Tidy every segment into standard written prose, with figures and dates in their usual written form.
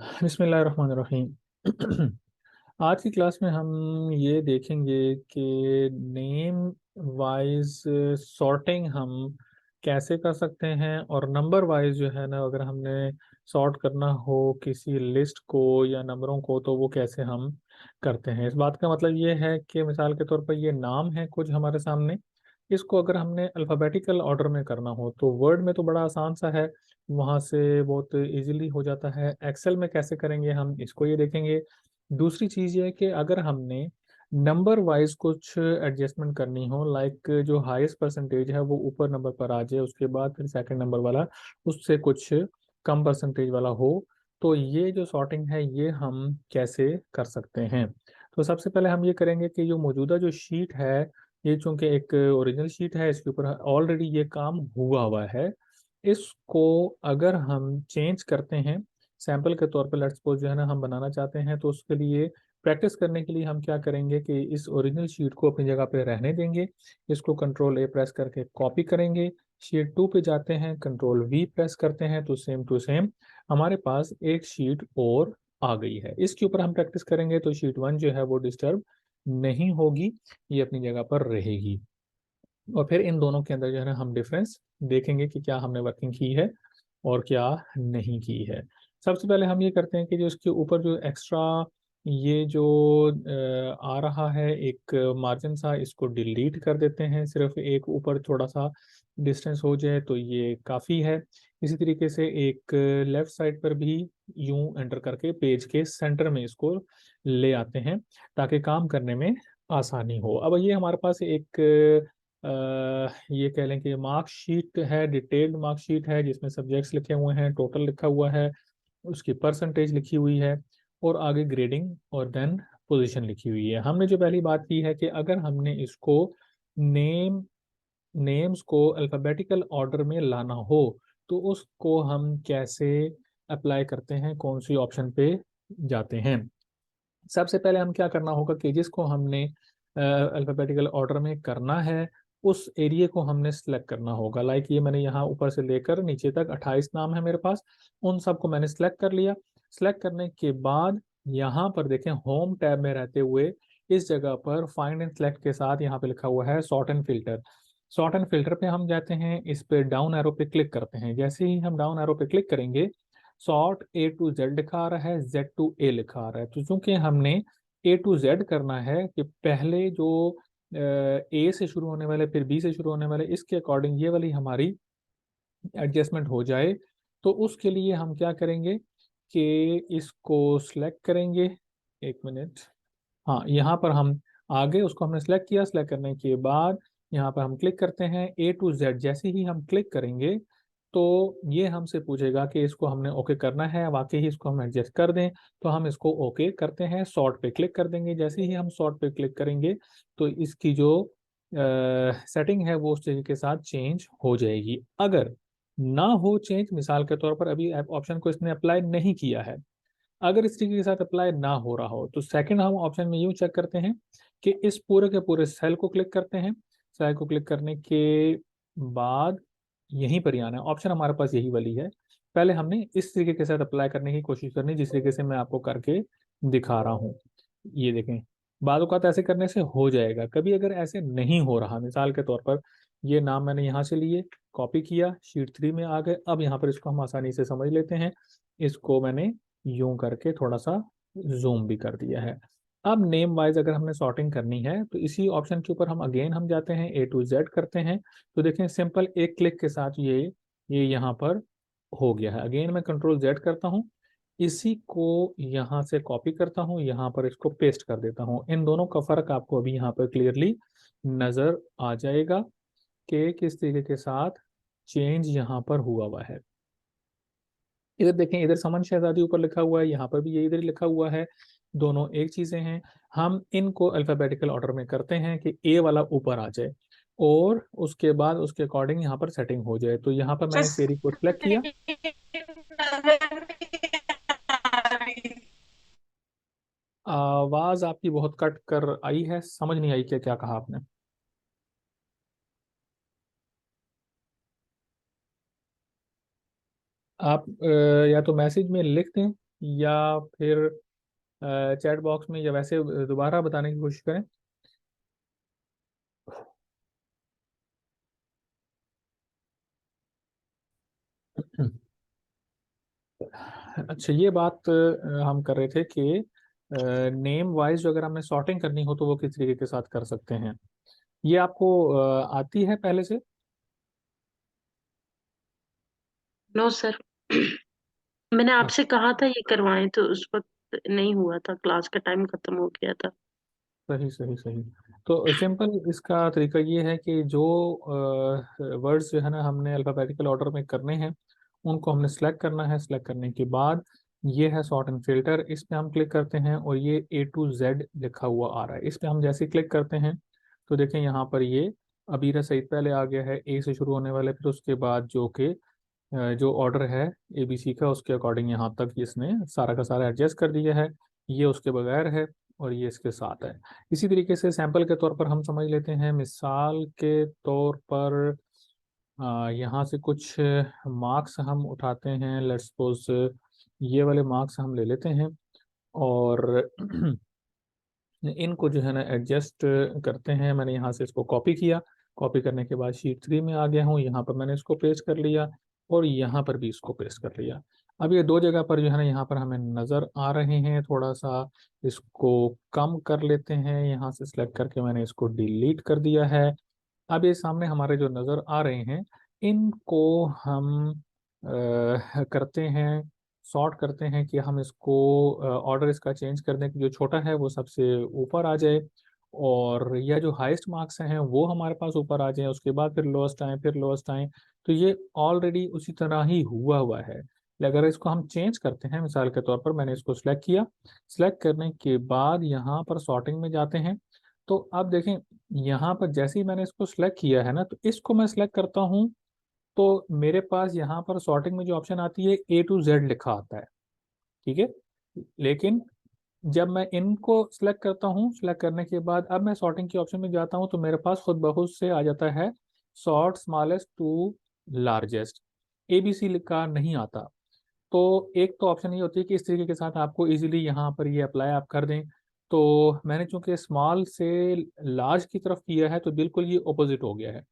बिस्मिल्लाहिर्रहमानिर्रहीम। आज की क्लास में हम ये देखेंगे कि नेम वाइज सॉर्टिंग हम कैसे कर सकते हैं, और नंबर वाइज जो है ना, अगर हमने सॉर्ट करना हो किसी लिस्ट को या नंबरों को तो वो कैसे हम करते हैं। इस बात का मतलब ये है कि मिसाल के तौर पर ये नाम है कुछ हमारे सामने, इसको अगर हमने अल्फ़ाबेटिकल ऑर्डर में करना हो तो वर्ड में तो बड़ा आसान सा है, वहाँ से बहुत इजीली हो जाता है। एक्सेल में कैसे करेंगे हम इसको ये देखेंगे। दूसरी चीज़ ये है कि अगर हमने नंबर वाइज कुछ एडजस्टमेंट करनी हो, लाइक जो हाईएस्ट परसेंटेज है वो ऊपर नंबर पर आ जाए, उसके बाद फिर सेकंड नंबर वाला उससे कुछ कम परसेंटेज वाला हो, तो ये जो सॉर्टिंग है ये हम कैसे कर सकते हैं। तो सबसे पहले हम ये करेंगे कि जो मौजूदा जो शीट है, ये चूंकि एक ओरिजिनल शीट है, इसके ऊपर ऑलरेडी ये काम हुआ हुआ है, इसको अगर हम चेंज करते हैं सैंपल के तौर पर, लेट्स सपोज जो है ना हम बनाना चाहते हैं, तो उसके लिए प्रैक्टिस करने के लिए हम क्या करेंगे कि इस ओरिजिनल शीट को अपनी जगह पे रहने देंगे, इसको कंट्रोल ए प्रेस करके कॉपी करेंगे, शीट 2 पे जाते हैं, कंट्रोल वी प्रेस करते हैं, तो सेम टू सेम हमारे पास एक शीट और आ गई है। इसके ऊपर हम प्रैक्टिस करेंगे तो शीट 1 जो है वो डिस्टर्ब नहीं होगी, ये अपनी जगह पर रहेगी। और फिर इन दोनों के अंदर जो है ना हम डिफरेंस देखेंगे कि क्या हमने वर्किंग की है और क्या नहीं की है। सबसे पहले हम ये करते हैं कि जो इसके ऊपर जो एक्स्ट्रा ये जो आ रहा है एक मार्जिन सा, इसको डिलीट कर देते हैं, सिर्फ एक ऊपर थोड़ा सा डिस्टेंस हो जाए तो ये काफ़ी है। इसी तरीके से एक लेफ्ट साइड पर भी यूं एंटर करके पेज के सेंटर में इसको ले आते हैं ताकि काम करने में आसानी हो। अब ये हमारे पास एक ये कह लें कि मार्कशीट है, डिटेल्ड मार्कशीट है, जिसमें सब्जेक्ट्स लिखे हुए हैं, टोटल लिखा हुआ है, उसकी परसेंटेज लिखी हुई है, और आगे ग्रेडिंग और देन पोजीशन लिखी हुई है। हमने जो पहली बात की है कि अगर हमने इसको नेम नेम्स को अल्फ़ाबेटिकल ऑर्डर में लाना हो तो उसको हम कैसे अप्लाई करते हैं, कौन सी ऑप्शन पे जाते हैं। सबसे पहले हम क्या करना होगा कि जिसको हमने अल्फ़ाबेटिकल ऑर्डर में करना है उस एरिया को हमने सेलेक्ट करना होगा। लाइक ये मैंने यहाँ ऊपर से लेकर नीचे तक 28 नाम है मेरे पास, उन सबको मैंने सेलेक्ट कर लिया। सेलेक्ट करने के बाद यहाँ पर देखें, होम टैब में रहते हुए इस जगह पर फाइंड एंड सेलेक्ट के साथ यहाँ पे लिखा हुआ है sort and filter. Sort and filter पे हम जाते हैं, इस पे डाउन एरो पे क्लिक करते हैं। जैसे ही हम डाउन एरो पे क्लिक करेंगे, सॉर्ट ए टू जेड लिखा आ रहा है, जेड टू ए लिखा आ रहा है। तो चूंकि हमने ए टू जेड करना है कि पहले जो ए से शुरू होने वाले फिर बी से शुरू होने वाले, इसके अकॉर्डिंग ये वाली हमारी एडजस्टमेंट हो जाए, तो उसके लिए हम क्या करेंगे कि इसको सिलेक्ट करेंगे। एक मिनट, हाँ यहाँ पर हम आगे उसको हमने सेलेक्ट किया। सेलेक्ट करने के बाद यहाँ पर हम क्लिक करते हैं ए टू जेड। जैसे ही हम क्लिक करेंगे तो ये हमसे पूछेगा कि इसको हमने ओके करना है, वाकई ही इसको हम एडजस्ट कर दें, तो हम इसको ओके करते हैं, सॉर्ट पे क्लिक कर देंगे। जैसे ही हम सॉर्ट पे क्लिक करेंगे तो इसकी जो सेटिंग है वो उस तरीके के साथ चेंज हो जाएगी। अगर ना हो चेंज, मिसाल के तौर पर अभी ऑप्शन को इसने अप्लाई नहीं किया है, अगर इस तरीके के साथ अप्लाई ना हो रहा हो, तो सेकंड हम ऑप्शन में यूं चेक करते हैं कि इस पूरे के पूरे सेल को क्लिक करते हैं। सेल को क्लिक करने के बाद यहीं पर ही आना है, ऑप्शन हमारे पास यही वाली है। पहले हमने इस तरीके के साथ अप्लाई करने की कोशिश करनी, जिस तरीके से मैं आपको करके दिखा रहा हूँ। ये देखें, बाद औक़ात ऐसे करने से हो जाएगा। कभी अगर ऐसे नहीं हो रहा, मिसाल के तौर पर ये नाम मैंने यहाँ से लिए, कॉपी किया, शीट 3 में आ गए, अब यहाँ पर इसको हम आसानी से समझ लेते हैं। इसको मैंने यूं करके थोड़ा सा जूम भी कर दिया है। अब नेम वाइज अगर हमने सॉर्टिंग करनी है तो इसी ऑप्शन के ऊपर हम अगेन हम जाते हैं, ए टू जेड करते हैं, तो देखें सिंपल एक क्लिक के साथ ये यहाँ पर हो गया है। अगेन मैं कंट्रोल जेड करता हूँ, इसी को यहाँ से कॉपी करता हूँ, यहाँ पर इसको पेस्ट कर देता हूँ। इन दोनों का फर्क आपको अभी यहाँ पर क्लियरली नजर आ जाएगा कि किस तरीके के साथ चेंज यहाँ पर हुआ हुआ है। इधर देखें, इधर समन शहजादी ऊपर लिखा हुआ है, यहाँ पर भी ये इधर ही लिखा हुआ है, दोनों एक चीजें हैं। हम इनको अल्फाबेटिकल ऑर्डर में करते हैं कि ए वाला ऊपर आ जाए और उसके बाद उसके अकॉर्डिंग यहाँ पर सेटिंग हो जाए। तो यहाँ पर मैंने इस एरी को सिलेक्ट किया। आवाज आपकी बहुत कट कर आई है, समझ नहीं आई क्या क्या कहा आपने। आप या तो मैसेज में लिख दें या फिर चैट बॉक्स में, या वैसे दोबारा बताने की कोशिश करें। अच्छा, ये बात हम कर रहे थे कि नेम वाइज जो अगर हमें सॉर्टिंग करनी हो तो वो किस तरीके के साथ कर सकते हैं। ये आपको आती है पहले से? No sir. मैंने अच्छा, आपसे कहा था ये करवाएं तो उस वक्त नहीं हुआ था, क्लास का टाइम खत्म हो गया था। सही सही सही। तो सिंपल इसका तरीका ये है कि जो वर्ड्स जो है ना हमने अल्फ़ाबेटिकल ऑर्डर में करने हैं, उनको हमने सेलेक्ट करना है। सेलेक्ट करने के बाद ये है सॉर्ट एंड फिल्टर, इस पे हम क्लिक करते हैं और ये A to Z लिखा हुआ आ रहा है। इस पे हम जैसे क्लिक करते हैं तो देखें यहाँ पर ये अबीरा सईद पहले आ गया है, ए से शुरू होने वाले, फिर उसके बाद जो कि जो ऑर्डर है ABC का, उसके अकॉर्डिंग यहाँ तक इसने सारा का सारा एडजस्ट कर दिया है। ये उसके बगैर है और ये इसके साथ है। इसी तरीके से सैंपल के तौर पर हम समझ लेते हैं, मिसाल के तौर पर यहाँ से कुछ मार्क्स हम उठाते हैं। लेट्स सपोज ये वाले मार्क्स हम ले लेते हैं और इनको जो है ना एडजस्ट करते हैं। मैंने यहाँ से इसको कॉपी किया, कॉपी करने के बाद शीट 3 में आ गया हूँ, यहाँ पर मैंने इसको पेस्ट कर लिया और यहाँ पर भी इसको पेस्ट कर लिया। अब ये दो जगह पर जो है ना यहाँ पर हमें नज़र आ रहे हैं, थोड़ा सा इसको कम कर लेते हैं। यहाँ से सिलेक्ट करके मैंने इसको डिलीट कर दिया है। अब ये सामने हमारे जो नज़र आ रहे हैं, इनको हम करते हैं, सॉर्ट करते हैं कि हम इसको ऑर्डर इसका चेंज कर दें कि जो छोटा है वो सबसे ऊपर आ जाए, और यह जो हाईएस्ट मार्क्स हैं वो हमारे पास ऊपर आ जाए, उसके बाद फिर लोएस्ट आए, फिर लोएस्ट आए। तो ये ऑलरेडी उसी तरह ही हुआ हुआ है। अगर इसको हम चेंज करते हैं, मिसाल के तौर पर मैंने इसको सिलेक्ट किया, सिलेक्ट करने के बाद यहाँ पर सॉर्टिंग में जाते हैं। तो अब देखें, यहाँ पर जैसे ही मैंने इसको सिलेक्ट किया है ना, तो इसको मैं सिलेक्ट करता हूँ तो मेरे पास यहाँ पर सॉर्टिंग में जो ऑप्शन आती है A to Z लिखा आता है। ठीक है, लेकिन जब मैं इनको सिलेक्ट करता हूँ, सिलेक्ट करने के बाद अब मैं सॉर्टिंग के ऑप्शन में जाता हूँ तो मेरे पास खुद ब खुद से आ जाता है sort smallest to largest. ABC लिखा नहीं आता। तो एक तो ऑप्शन ये होती है कि इस तरीके के साथ आपको इजीली यहाँ पर ये अप्लाई आप कर दें। तो मैंने चूंकि स्मॉल से लार्ज की तरफ किया है तो बिल्कुल ये ऑपोजिट हो गया है।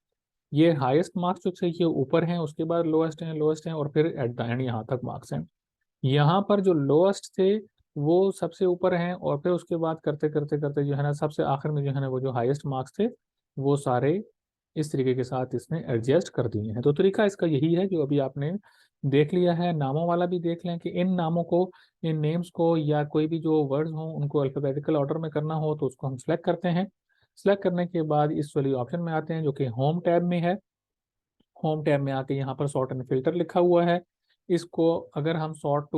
ये हाईएस्ट मार्क्स जो से ये ऊपर हैं, उसके बाद लोएस्ट हैं और फिर एट द एंड यहाँ तक मार्क्स हैं। यहाँ पर जो लोएस्ट थे वो सबसे ऊपर हैं, और फिर उसके बाद करते करते करते जो है ना सबसे आखिर में जो है ना वो जो हाईएस्ट मार्क्स थे वो सारे इस तरीके के साथ इसने एडजस्ट कर दिए हैं। तो तरीका इसका यही है जो अभी आपने देख लिया है। नामों वाला भी देख लें कि इन नामों को, इन नेम्स को, या कोई भी जो वर्ड्स हों उनको अल्फाबेटिकल ऑर्डर में करना हो तो उसको हम सेलेक्ट करते हैं। सेलेक्ट करने के बाद इस वाली ऑप्शन में आते हैं जो कि होम टैब में है। होम टैब में आके यहाँ पर सॉर्ट एंड फिल्टर लिखा हुआ है। इसको अगर हम सॉर्ट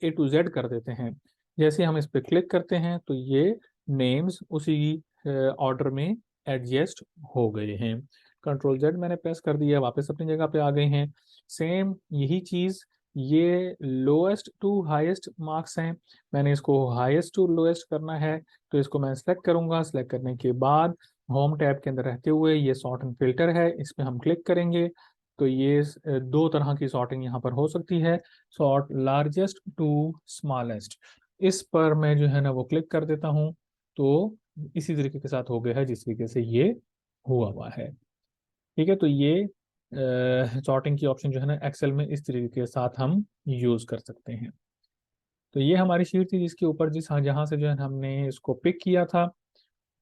A to Z कर देते हैं, जैसे हम इस पे क्लिक करते हैं तो ये नेम्स उसी ऑर्डर में एडजस्ट हो गए हैं। Ctrl Z मैंने प्रेस कर दिया, वापस अपनी जगह पे आ गए हैं। सेम यही चीज, ये लोएस्ट टू हाईएस्ट मार्क्स हैं, मैंने इसको हाईएस्ट टू लोएस्ट करना है। तो इसको मैं सेलेक्ट करूंगा, सेलेक्ट करने के बाद होम टैब के अंदर रहते हुए ये सॉर्ट एंड फिल्टर है, इस पे हम क्लिक करेंगे तो ये दो तरह की सॉर्टिंग यहाँ पर हो सकती है, सॉर्ट लार्जेस्ट टू स्मॉलेस्ट। इस पर मैं जो है ना वो क्लिक कर देता हूँ तो इसी तरीके के साथ हो गया है जिस तरीके से ये हुआ हुआ है। ठीक है, तो ये सॉर्टिंग की ऑप्शन जो है ना एक्सेल में इस तरीके के साथ हम यूज कर सकते हैं। तो ये हमारी शीट थी जिसके ऊपर जिस जहाँ से जो है हमने इसको पिक किया था।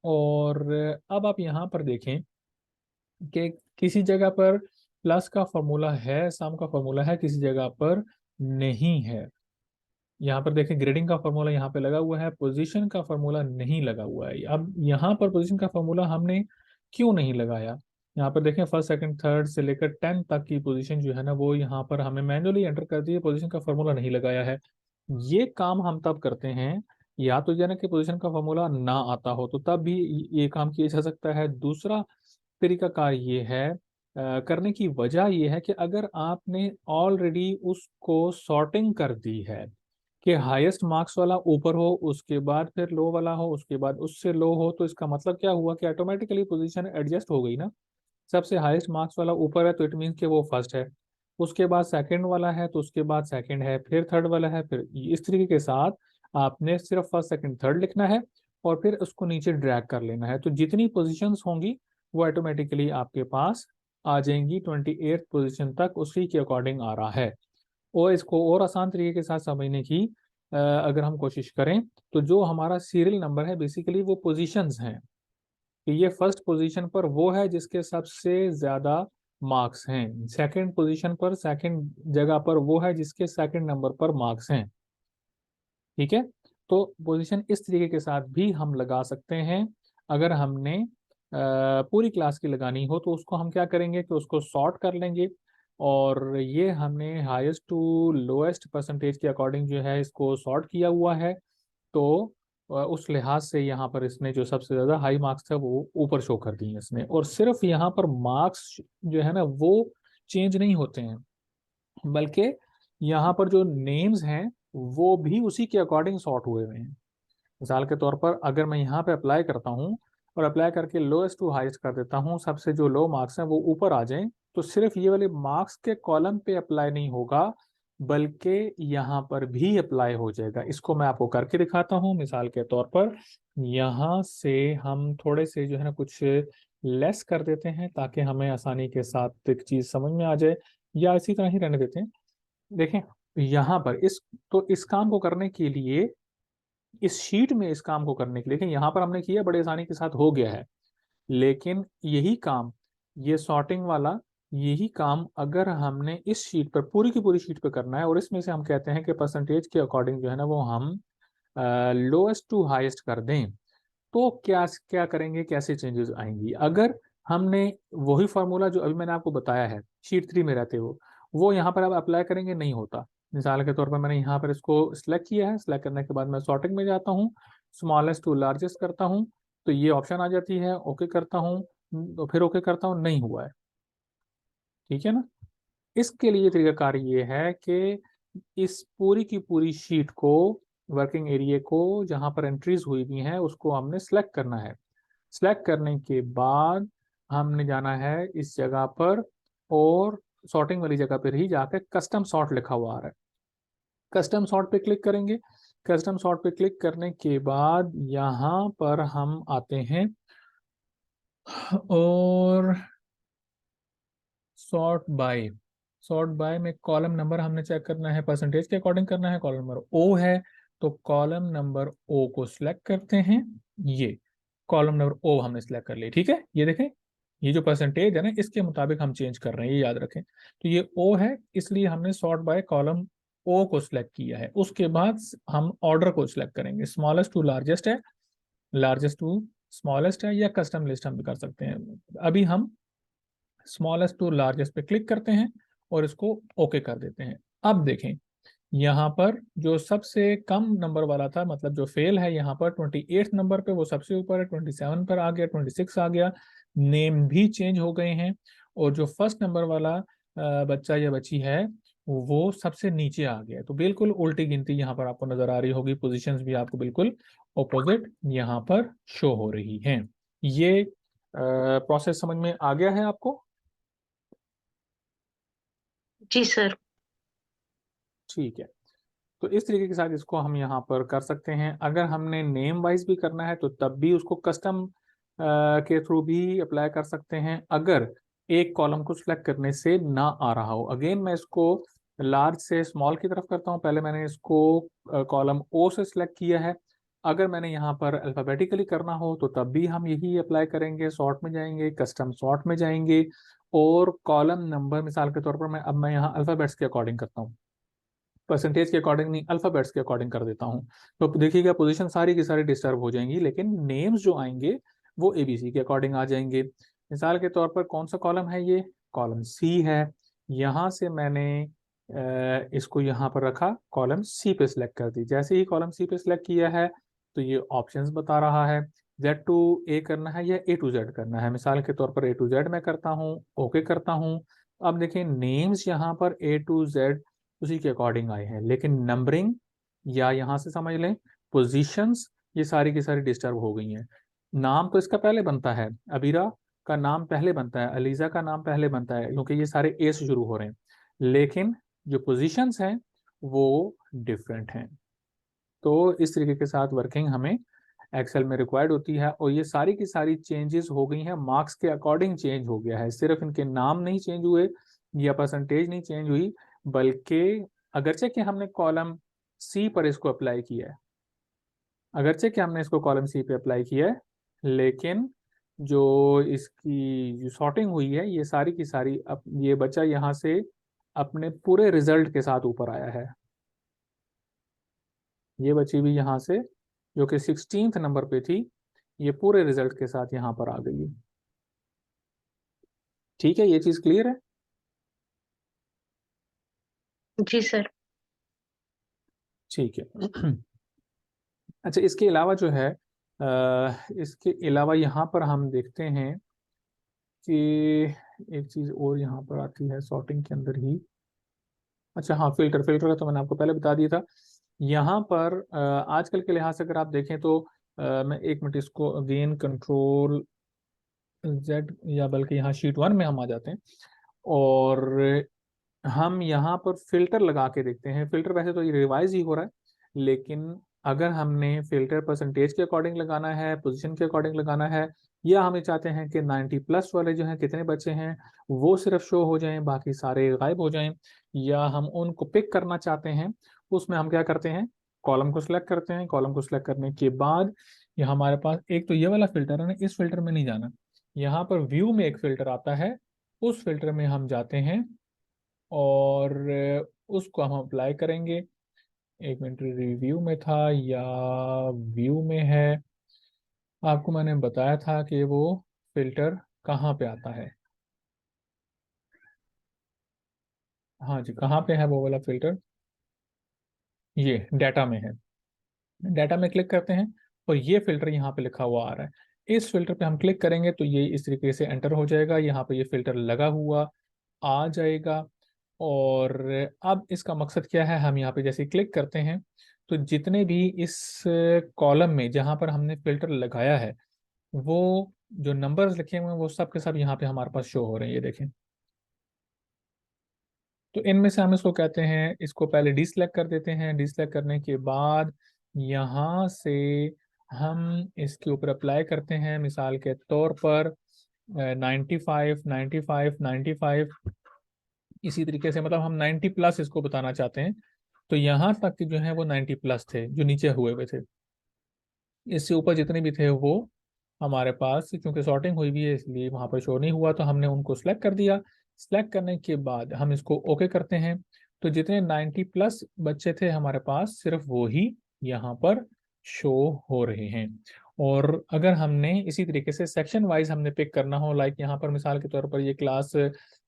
और अब आप यहाँ पर देखें कि किसी जगह पर प्लस का फॉर्मूला है, सम का फॉर्मूला है, किसी जगह पर नहीं है। यहाँ पर देखें ग्रेडिंग का फॉर्मूला यहाँ पे लगा हुआ है, पोजीशन का फॉर्मूला नहीं लगा हुआ है। अब यहाँ पर पोजीशन का फॉर्मूला हमने क्यों नहीं लगाया? यहाँ पर देखें फर्स्ट सेकंड थर्ड से लेकर 10 तक की पोजीशन जो है ना वो यहाँ पर हमें मैन्युअली एंटर कर दी है, पोजीशन का फॉर्मूला नहीं लगाया है। ये काम हम तब करते हैं या तो जाने कि पोजीशन का फॉर्मूला ना आता हो तो तब भी ये काम किया जा सकता है। दूसरा तरीकाकार ये है, करने की वजह ये है कि अगर आपने ऑलरेडी उसको सॉर्टिंग कर दी है कि हाईएस्ट मार्क्स वाला ऊपर हो, उसके बाद फिर लो वाला हो, उसके बाद उससे लो हो, तो इसका मतलब क्या हुआ कि ऑटोमेटिकली पोजीशन एडजस्ट हो गई ना। सबसे हाईएस्ट मार्क्स वाला ऊपर है तो इट मीन्स कि वो फर्स्ट है, उसके बाद सेकंड वाला है तो उसके बाद सेकंड है, फिर थर्ड वाला है, फिर इस तरीके के साथ आपने सिर्फ फर्स्ट सेकंड थर्ड लिखना है और फिर उसको नीचे ड्रैग कर लेना है। तो जितनी पोजीशंस होंगी वो ऑटोमेटिकली आपके पास आ जाएंगी, 28th पोजीशन तक उसी के अकॉर्डिंग आ रहा है। और इसको और आसान तरीके के साथ समझने की अगर हम कोशिश करें, तो जो हमारा सीरियल नंबर है बेसिकली वो पोजीशंस हैं, कि ये फर्स्ट पोजीशन पर वो है जिसके सबसे ज्यादा मार्क्स हैं, सेकंड पोजीशन पर सेकंड जगह पर वो है जिसके सेकंड नंबर पर मार्क्स हैं। ठीक है, तो पोजीशन इस तरीके के साथ भी हम लगा सकते हैं। अगर हमने पूरी क्लास की लगानी हो तो उसको हम क्या करेंगे कि उसको सॉर्ट कर लेंगे, और ये हमने हाईएस्ट टू लोएस्ट परसेंटेज के अकॉर्डिंग जो है इसको सॉर्ट किया हुआ है। तो उस लिहाज से यहाँ पर इसने जो सबसे ज्यादा हाई मार्क्स था वो ऊपर शो कर दिए इसने, और सिर्फ यहाँ पर मार्क्स जो है ना वो चेंज नहीं होते हैं, बल्कि यहाँ पर जो नेम्स हैं वो भी उसी के अकॉर्डिंग सॉर्ट हुए हुए हैं। मिसाल के तौर पर अगर मैं यहाँ पे अप्लाई करता हूँ और अप्लाई करके लोएस्ट टू हाईएस्ट कर देता हूँ, सबसे जो लो मार्क्स हैं वो ऊपर आ जाएं, तो सिर्फ ये वाले मार्क्स के कॉलम पे अप्लाई नहीं होगा बल्कि यहाँ पर भी अप्लाई हो जाएगा। इसको मैं आपको करके दिखाता हूँ। मिसाल के तौर पर यहाँ से हम थोड़े से जो है ना कुछ लेस कर देते हैं ताकि हमें आसानी के साथ एक चीज समझ में आ जाए, या इसी तरह ही रहने देते हैं। देखें यहाँ पर इस काम को करने के लिए, इस शीट में इस काम को करने के लिए, यहाँ पर हमने किया बड़े आसानी के साथ हो गया है, लेकिन यही काम, ये सॉर्टिंग वाला यही काम अगर हमने इस शीट पर पूरी की पूरी शीट पर करना है, और इसमें से हम कहते हैं कि परसेंटेज के अकॉर्डिंग जो है ना वो हम लोएस्ट टू हाईएस्ट कर दें, तो क्या क्या करेंगे, कैसे चेंजेस आएंगी। अगर हमने वही फार्मूला जो अभी मैंने आपको बताया है शीट 3 में रहते हो, वो यहाँ पर आप अप्लाई करेंगे, नहीं होता। मिसाल के तौर पर मैंने यहाँ पर इसको सिलेक्ट किया है, सिलेक्ट करने के बाद मैं सॉर्टिंग में जाता हूँ, स्मॉलेस्ट टू लार्जेस्ट करता हूँ, तो ये ऑप्शन आ जाती है, ओके करता हूँ, तो फिर ओके करता हूँ, नहीं हुआ है। ठीक है ना। इसके लिए तरीकाकार ये है कि इस पूरी की पूरी शीट को, वर्किंग एरिया को जहां पर एंट्रीज हुई हुई हैं उसको हमने सेलेक्ट करना है। सेलेक्ट करने के बाद हमने जाना है इस जगह पर, और सॉर्टिंग वाली जगह पर ही जाकर कस्टम सॉर्ट लिखा हुआ आ रहा है, कस्टम सॉर्ट पे क्लिक करेंगे। कस्टम सॉर्ट पे क्लिक करने के बाद यहाँ पर हम आते हैं और सॉर्ट बाय, सॉर्ट बाय में कॉलम नंबर हमने चेक करना है, परसेंटेज के अकॉर्डिंग करना है, कॉलम नंबर ओ है तो कॉलम नंबर ओ को सिलेक्ट करते हैं। ये कॉलम नंबर ओ हमने सिलेक्ट कर लिया। ठीक है, ये देखें, ये जो परसेंटेज है ना इसके मुताबिक हम चेंज कर रहे हैं, ये याद रखें। तो ये ओ है इसलिए हमने सॉर्ट बाय कॉलम ओ को सिलेक्ट किया है। उसके बाद हम ऑर्डर को सिलेक्ट करेंगे, स्मॉलेस्ट टू लार्जेस्ट है, लार्जेस्ट टू स्मॉलेस्ट है, या कस्टम लिस्ट हम भी कर सकते हैं। अभी हम स्मॉलेस्ट टू लार्जेस्ट पे क्लिक करते हैं और इसको ओके कर देते हैं। अब देखें यहाँ पर जो सबसे कम नंबर वाला था, मतलब जो फेल है, यहाँ पर 28 नंबर पे वो सबसे ऊपर है, 27 पर आ गया, 26 आ गया, नेम भी चेंज हो गए हैं, और जो फर्स्ट नंबर वाला बच्चा या बच्ची है वो सबसे नीचे आ गया। तो बिल्कुल उल्टी गिनती यहाँ पर आपको नजर आ रही होगी, पोजीशंस भी आपको बिल्कुल ऑपोजिट यहाँ पर शो हो रही हैं। ये प्रोसेस समझ में आ गया है आपको? जी सर। ठीक है, तो इस तरीके के साथ इसको हम यहाँ पर कर सकते हैं। अगर हमने नेम वाइज भी करना है तो तब भी उसको कस्टम के थ्रू भी अप्लाई कर सकते हैं, अगर एक कॉलम को सिलेक्ट करने से ना आ रहा हो। अगेन मैं इसको लार्ज से स्मॉल की तरफ करता हूँ, पहले मैंने इसको कॉलम ओ से सिलेक्ट किया है। अगर मैंने यहाँ पर अल्फ़ाबेटिकली करना हो तो तब भी हम यही अप्लाई करेंगे, सॉर्ट में जाएंगे, कस्टम सॉर्ट में जाएंगे, और कॉलम नंबर मिसाल के तौर पर मैं यहाँ अल्फ़ाबेट्स के अकॉर्डिंग करता हूँ, परसेंटेज के अकॉर्डिंग नहीं, अल्फाबेट्स के अकॉर्डिंग कर देता हूँ। तो देखिएगा पोजीशन सारी की सारी डिस्टर्ब हो जाएंगी, लेकिन नेम्स जो आएंगे वो एबीसी के अकॉर्डिंग आ जाएंगे। मिसाल के तौर पर कौन सा कॉलम है, ये कॉलम सी है। यहाँ से मैंने इसको यहाँ पर रखा, कॉलम सी पे सिलेक्ट कर दी। जैसे ही कॉलम सी पे सिलेक्ट किया है तो ये ऑप्शंस बता रहा है, जेड टू ए करना है या ए टू जेड करना है। मिसाल के तौर पर ए टू जेड मैं करता हूँ, ओके करता हूँ। अब देखें नेम्स यहाँ पर ए टू जेड उसी के अकॉर्डिंग आए हैं, लेकिन नंबरिंग या यहाँ से समझ लें पोजीशंस, ये सारी की सारी डिस्टर्ब हो गई हैं। नाम तो इसका पहले बनता है, अबीरा का नाम पहले बनता है, अलीजा का नाम पहले बनता है, क्योंकि ये सारे ए से शुरू हो रहे हैं, लेकिन जो पोजीशंस हैं वो डिफरेंट हैं। तो इस तरीके के साथ वर्किंग हमें एक्सेल में रिक्वायर्ड होती है, और ये सारी की सारी चेंजेस हो गई हैं, मार्क्स के अकॉर्डिंग चेंज हो गया है, सिर्फ इनके नाम नहीं चेंज हुए या परसेंटेज नहीं चेंज हुई, बल्कि अगरचे कि हमने कॉलम सी पर इसको अप्लाई किया है, अगरचे कि हमने इसको कॉलम सी पे अप्लाई किया है, लेकिन जो इसकी जो सॉर्टिंग हुई है ये सारी की सारी ये बच्चा यहाँ से अपने पूरे रिजल्ट के साथ ऊपर आया है। ये बच्ची भी यहाँ से जो कि 16th नंबर पे थी, ये पूरे रिजल्ट के साथ यहाँ पर आ गई। ठीक है, ये चीज क्लियर है। जी सर। ठीक है। अच्छा, इसके अलावा जो है इसके अलावा यहाँ पर हम देखते हैं कि एक चीज और यहाँ पर आती है सॉर्टिंग के अंदर ही। अच्छा हाँ, फिल्टर, फिल्टर का तो मैंने आपको पहले बता दिया था। यहाँ पर आजकल के लिहाज से अगर आप देखें तो मैं एक मिनट इसको अगेन कंट्रोल जेड, या बल्कि यहाँ शीट 1 में हम आ जाते हैं, और हम यहाँ पर फिल्टर लगा के देखते हैं। फिल्टर वैसे तो ये रिवाइज ही हो रहा है, लेकिन अगर हमने फिल्टर परसेंटेज के अकॉर्डिंग लगाना है, पोजीशन के अकॉर्डिंग लगाना है, या हमें चाहते हैं कि 90 प्लस वाले जो हैं कितने बच्चे हैं वो सिर्फ शो हो जाएं, बाकी सारे गायब हो जाएं, या हम उनको पिक करना चाहते हैं, उसमें हम क्या करते हैं, कॉलम को सिलेक्ट करते हैं। कॉलम को सिलेक्ट करने के बाद ये हमारे पास एक तो ये वाला फिल्टर है ना, इस फिल्टर में नहीं जाना, यहाँ पर व्यू में एक फिल्टर आता है, उस फिल्टर में हम जाते हैं और उसको हम अप्लाई करेंगे। एक मिनट, रिव्यू में था या व्यू में है, आपको मैंने बताया था कि वो फिल्टर कहाँ पे आता है। हाँ जी, कहाँ पे है वो वाला फिल्टर, ये डाटा में है। डाटा में क्लिक करते हैं और ये फिल्टर यहाँ पे लिखा हुआ आ रहा है, इस फिल्टर पे हम क्लिक करेंगे तो ये इस तरीके से एंटर हो जाएगा, यहाँ पे ये फिल्टर लगा हुआ आ जाएगा। और अब इसका मकसद क्या है, हम यहाँ पे जैसे क्लिक करते हैं तो जितने भी इस कॉलम में जहाँ पर हमने फिल्टर लगाया है, वो जो नंबर्स लिखे हुए हैं वो सब के सब यहाँ पे हमारे पास शो हो रहे हैं, ये देखें। तो इनमें से हम इसको कहते हैं, इसको पहले डिसलेक्ट कर देते हैं। डिसलेक्ट करने के बाद यहाँ से हम इसके ऊपर अप्लाई करते हैं, मिसाल के तौर पर 95, 95, 95, इसी तरीके से, मतलब हम 90 प्लस इसको बताना चाहते हैं, तो यहाँ तक के जो है वो 90 प्लस थे जो नीचे हुए हुए थे। इससे ऊपर जितने भी थे वो हमारे पास, क्योंकि सॉर्टिंग हुई भी है इसलिए वहाँ पर शो नहीं हुआ, तो हमने उनको सिलेक्ट कर दिया। सिलेक्ट करने के बाद हम इसको ओके करते हैं, तो जितने 90 प्लस बच्चे थे हमारे पास सिर्फ वो ही यहाँ पर शो हो रहे हैं। और अगर हमने इसी तरीके से सेक्शन वाइज हमने पिक करना हो, लाइक यहाँ पर मिसाल के तौर पर ये क्लास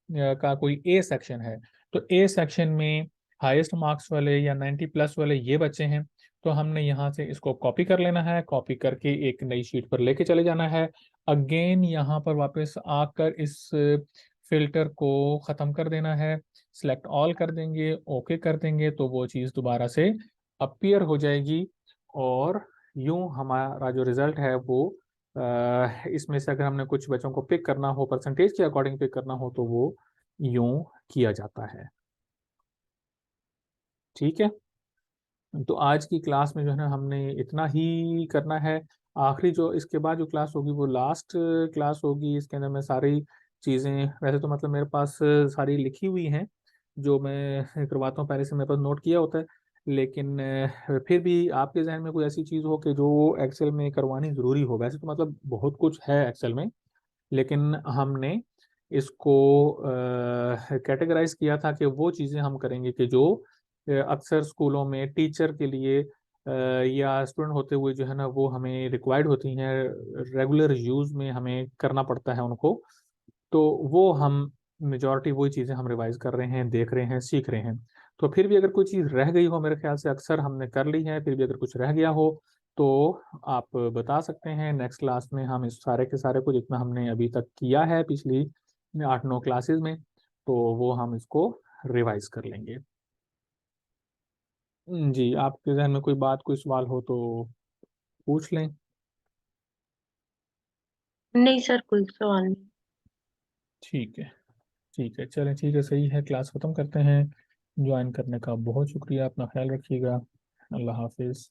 का कोई ए सेक्शन है, तो ए सेक्शन में हाईएस्ट मार्क्स वाले या 90 प्लस वाले ये बच्चे हैं, तो हमने यहाँ से इसको कॉपी कर लेना है, कॉपी करके एक नई शीट पर लेके चले जाना है। अगेन यहाँ पर वापस आकर इस फिल्टर को ख़त्म कर देना है, सिलेक्ट ऑल कर देंगे, ओके कर देंगे, तो वो चीज़ दोबारा से अपीयर हो जाएगी। और यूं हमारा जो रिजल्ट है वो इसमें से अगर हमने कुछ बच्चों को पिक करना हो, परसेंटेज के अकॉर्डिंग पिक करना हो, तो वो यूं किया जाता है। ठीक है, तो आज की क्लास में जो है ना हमने इतना ही करना है। आखिरी जो इसके बाद जो क्लास होगी वो लास्ट क्लास होगी, इसके अंदर मैं सारी चीज़ें, वैसे तो मतलब मेरे पास सारी लिखी हुई हैं जो मैं करवाता हूँ, पहले से मेरे पास नोट किया होता है, लेकिन फिर भी आपके जहन में कोई ऐसी चीज़ हो कि जो एक्सेल में करवानी ज़रूरी हो, वैसे तो मतलब बहुत कुछ है एक्सेल में, लेकिन हमने इसको कैटेगराइज किया था कि वो चीज़ें हम करेंगे कि जो अक्सर स्कूलों में टीचर के लिए या स्टूडेंट होते हुए जो है ना वो हमें रिक्वायर्ड होती हैं, रेगुलर यूज़ में हमें करना पड़ता है उनको, तो वो हम मेजॉरिटी वही चीज़ें हम रिवाइज कर रहे हैं, देख रहे हैं, सीख रहे हैं। तो फिर भी अगर कोई चीज़ रह गई हो, मेरे ख्याल से अक्सर हमने कर ली है, फिर भी अगर कुछ रह गया हो तो आप बता सकते हैं। नेक्स्ट क्लास में हम इस सारे के सारे को जितना हमने अभी तक किया है पिछली 8-9 क्लासेस में, तो वो हम इसको रिवाइज कर लेंगे। जी, आपके जहन में कोई बात, कोई सवाल हो तो पूछ लें। नहीं सर, कोई सवाल नहीं। ठीक है। ठीक है, चलें, ठीक है, सही है, क्लास ख़त्म करते हैं। ज्वाइन करने का बहुत शुक्रिया, अपना ख्याल रखिएगा। अल्लाह हाफिज़।